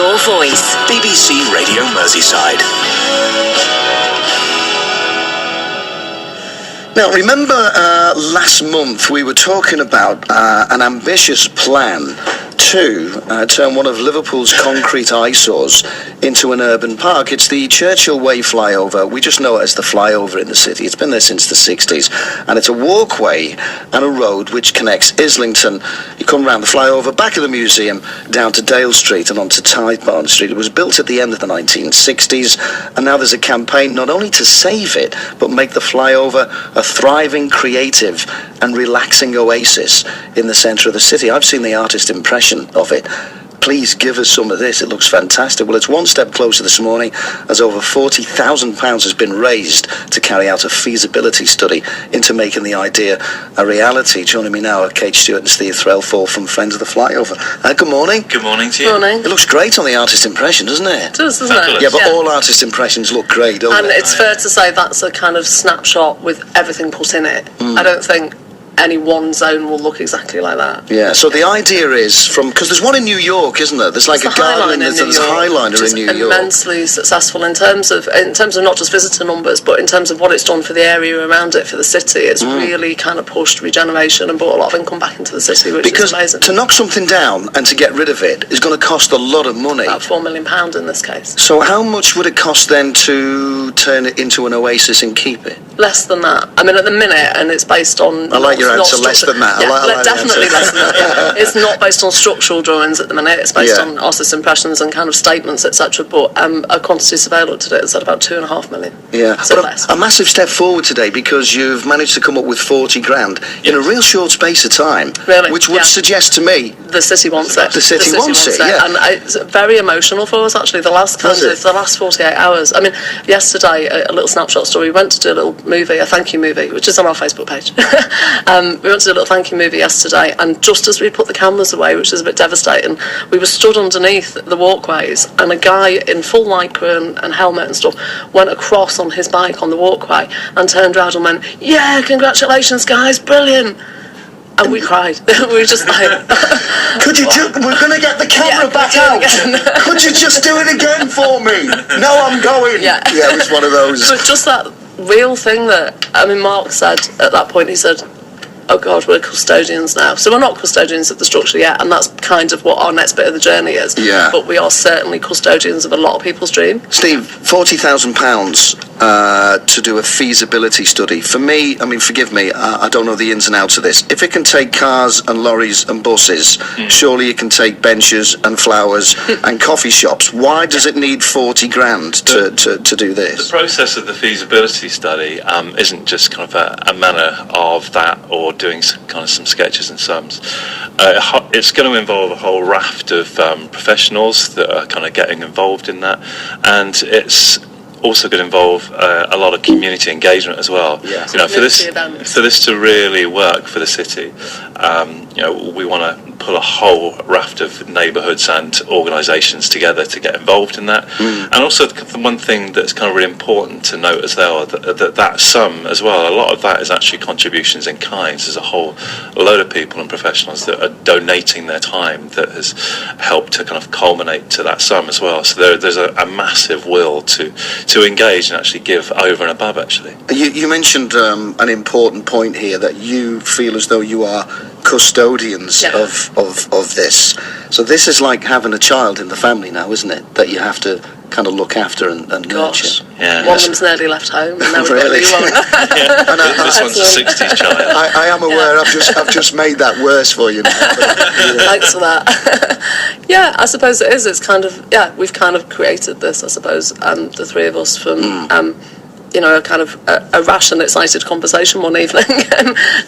your voice. BBC Radio Merseyside. Now, remember last month we were talking about an ambitious plan to turn one of Liverpool's concrete eyesores into an urban park. It's the Churchill Way flyover. We just know it as the flyover in the city. It's been there since the 60s. And it's a walkway and a road which connects Islington. You come round the flyover, back of the museum, down to Dale Street and onto Tithe Barn Street. It was built at the end of the 1960s. And now there's a campaign not only to save it, but make the flyover a thriving, creative and relaxing oasis in the centre of the city. I've seen the artist impression of it. Please give us some of this. It looks fantastic. Well, it's one step closer this morning as over £40,000 has been raised to carry out a feasibility study into making the idea a reality. Joining me now are Kate Stewart and Steve Threlfall from Friends of the Flyover. Good morning. Good morning to you. Morning. It looks great on the artist impression, doesn't it? It does, doesn't it? Yeah, but all artist impressions look great, don't And they? it's fair to say that's a kind of snapshot with everything put in it. I don't think any one zone will look exactly like that. Yeah, so the idea is because there's one in New York, isn't there? There's like a garden, there's a Highliner in New York. Immensely successful in terms of not just visitor numbers, but in terms of what it's done for the area around it, for the city. It's really kind of pushed regeneration and brought a lot of income back into the city, which is amazing. Because to knock something down and to get rid of it is going to cost a lot of money. About £4 million in this case. So how much would it cost then to turn it into an oasis and keep it? Less than that. I mean, at the minute, and it's based on... I like your answer, less than that. Yeah, I like definitely less than that. Yeah. It's not based on structural drawings at the minute. It's based on artist impressions and kind of statements, etc. But a quantity survey looked at it, it's at about £2.5 million. Yeah, so but less. A massive step forward today because you've managed to come up with 40 grand in a real short space of time. Really? Which would suggest to me... The city wants it. The city wants it, yeah. And it's very emotional for us, actually, the last 48 hours. I mean, yesterday, a little snapshot story, we went to do a little movie, a thank you movie, which is on our Facebook page. We went to do a little thank you movie yesterday, and just as we put the cameras away, which is a bit devastating, we were stood underneath the walkways, and a guy in full lycra and helmet and stuff went across on his bike on the walkway and turned around and went, "Yeah, congratulations guys, brilliant." And we cried. We were just like... Could you we're going to get the camera back out. Could you just do it again for me? No, I'm going. Yeah, it was one of those. But just that real thing that, I mean, Mark said at that point, he said, "Oh God, we're custodians now." So we're not custodians of the structure yet, and that's kind of what our next bit of the journey is. Yeah. But we are certainly custodians of a lot of people's dream. Steve, £40,000 to do a feasibility study. For me, I mean, forgive me, I don't know the ins and outs of this. If it can take cars and lorries and buses, surely it can take benches and flowers and coffee shops. Why does it need 40 grand to do this? The process of the feasibility study isn't just kind of a manner of that or doing some sketches and sums. It's going to involve a whole raft of professionals that are kind of getting involved in that, and it's also going to involve a lot of community engagement as well. Yeah. You know, for this to really work for the city, you know, we want to pull a whole raft of neighbourhoods and organisations together to get involved in that. And also the one thing that's kind of really important to note as well, that sum as well, a lot of that is actually contributions in kind. There's a whole load of people and professionals that are donating their time that has helped to kind of culminate to that sum as well. So there's a massive will to engage and actually give over and above, actually. You mentioned an important point here, that you feel as though you are custodians of this. So this is like having a child in the family now, isn't it? That you have to kind of look after and nurture. Yeah. One of them's nearly left home, and now we've got a new one. This one's a 60s child. I am aware. I've just made that worse for you now. Thanks for that. Yeah, I suppose it is. It's kind of, we've kind of created this, I suppose, the three of us from you know, a kind of a rash and excited conversation one evening.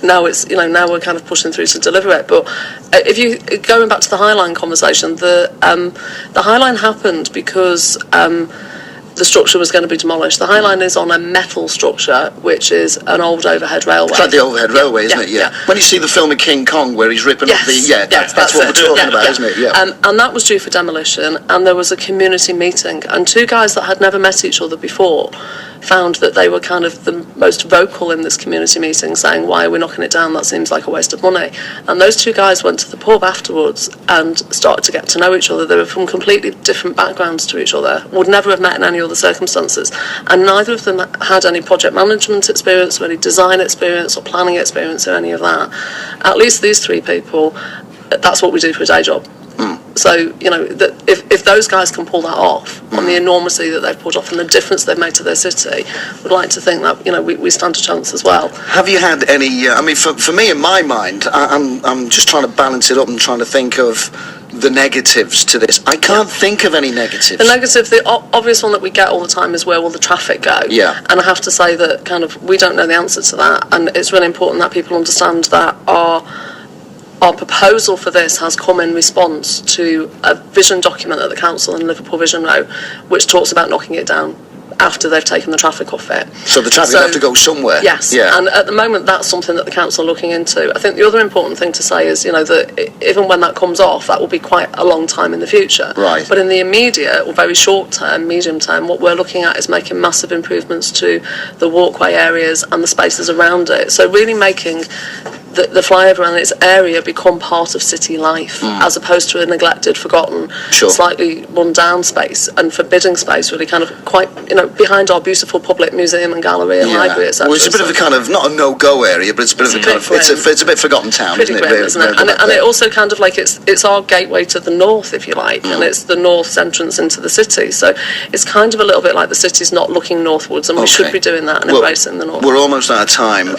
Now it's, you know, now we're kind of pushing through to deliver it. But if you, going back to the Highline conversation, the Highline happened because the structure was going to be demolished. The Highline is on a metal structure, which is an old overhead railway. It's like the overhead railway, isn't it? Yeah. When you see the film of King Kong, where he's ripping up the... that's what we're talking about, isn't it? Yeah. And that was due for demolition, and there was a community meeting, and two guys that had never met each other before found that they were kind of the most vocal in this community meeting, saying, why are we knocking it down? That seems like a waste of money. And those two guys went to the pub afterwards and started to get to know each other. They were from completely different backgrounds to each other, would never have met in any other circumstances. And neither of them had any project management experience or any design experience or planning experience or any of that. At least these three people, that's what we do for a day job. So, you know, if those guys can pull that off, on the enormity that they've pulled off and the difference they've made to their city, we'd like to think that, you know, we stand a chance as well. Have you had any, I mean, for me, in my mind, I'm just trying to balance it up and trying to think of the negatives to this. I can't think of any negatives. The negative, the obvious one that we get all the time is, where will the traffic go? Yeah. And I have to say that kind of we don't know the answer to that, and it's really important that people understand that our proposal for this has come in response to a vision document that the council and Liverpool Vision wrote, which talks about knocking it down after they've taken the traffic off it. So the traffic have to go somewhere? Yes, yeah. And at the moment that's something that the council are looking into. I think the other important thing to say is, you know, that even when that comes off, that will be quite a long time in the future. Right. But in the immediate or very short term, medium term, what we're looking at is making massive improvements to the walkway areas and the spaces around it. So really making the flyover and its area become part of city life, as opposed to a neglected, forgotten, slightly run down space and forbidding space, really kind of quite, you know, behind our beautiful public museum and gallery and library, etc. Well, it's a bit of a kind of, not a no-go area, but it's a bit of a kind of, it's a bit forgotten town, pretty isn't it? Grim, isn't it? And it also kind of like, it's our gateway to the north, if you like, and it's the north's entrance into the city. So it's kind of a little bit like the city's not looking northwards, and we should be doing that and embracing the north. We're almost out of time.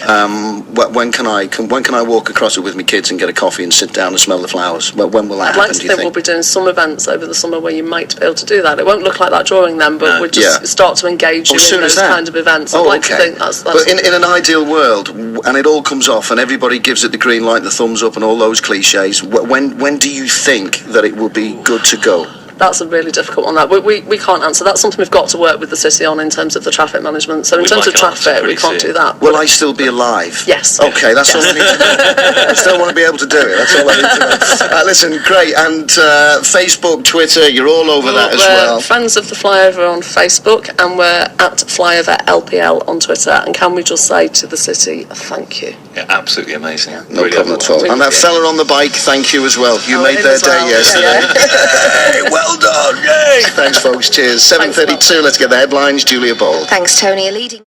When can I walk across it with my kids and get a coffee and sit down and smell the flowers? When will that happen, I'd like to think we'll be doing some events over the summer where you might be able to do that. It won't look like that drawing then, but we'll just start to engage you in those kind of events. I'd like to think that's but in an ideal world, and it all comes off and everybody gives it the green light, the thumbs up and all those cliches, when do you think that it will be good to go? That's a really difficult one. That we can't answer. That's something we've got to work with the city on in terms of the traffic management. So in terms of traffic, we can't do that. Will I still be alive? Yes. Okay, that's all I need to know. I still want to be able to do it. That's all I need to know. Listen, great. And Facebook, Twitter, you're all over that as well. We're Friends of the Flyover on Facebook, and we're at Flyover LPL on Twitter. And can we just say to the city, thank you? Yeah, absolutely amazing. Yeah, no problem at all. And that fella on the bike, thank you as well. You made their day yesterday. Well done, yay! Thanks, folks. Cheers. 7:32. Let's get the headlines. Julia Bold. Thanks, Tony. A leading